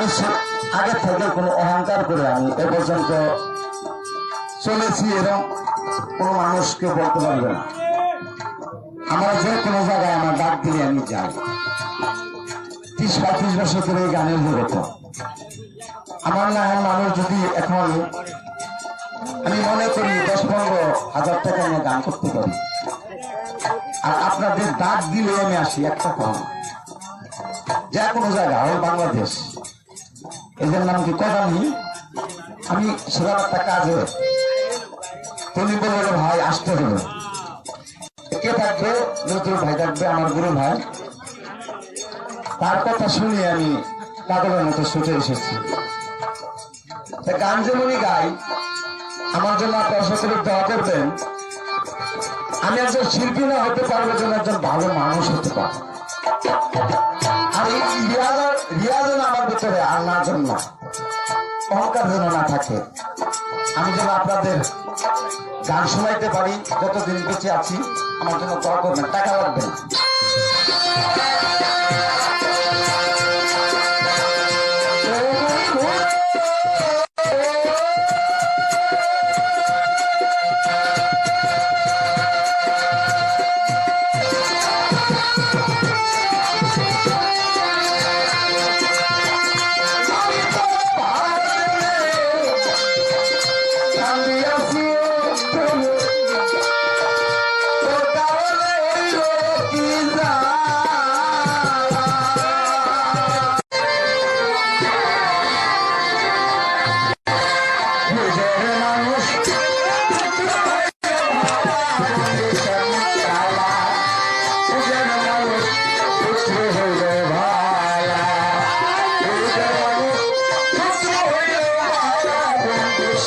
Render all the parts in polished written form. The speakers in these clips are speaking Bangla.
আমি আগে থেকে কোনো অহংকার করে আমি এ পর্যন্ত চলেছি, এরকম কোনো মানুষকে বলতে পারবে না। আমার যে কোনো জায়গায় আমার ডাক দিলে আমি যাই। 30-35 বছর ধরে এই গানের জগতে আমার না মানুষ যদি এখন আমি মনে করি 10-15 হাজার টাকা নিয়ে গান করতে পারি, আর আপনাদের ডাক দিলে আমি আসি একটা কম, যে কোনো জায়গা ওই বাংলাদেশ, এদের নাম কি কদামি। আমি সেরকম একটা কাজে তুমি বলবে ভাই আসতে হবে, কে থাকবে? নতুন ভাই থাকবে, আমার গুরু ভাই। তার কথা শুনে আমি পাগলের মতো ছুটে এসেছি। গান যেমনই গাই, আমার জন্য আপনার সকলে দোয়া করবেন। আমি একজন শিল্পী না হতে পারবো, যেন একজন ভালো মানুষ হতে পারবো। আর এই রিয়াজন আমার ভিতরে আনার জন্য অহংকার যেন না থাকে। আমি যেন আপনাদের গান শোনাইতে পারি, যতদিন বেঁচে আছি আমার জন্য দোয়া করবেন, টাকা লাগবে না।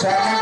Shut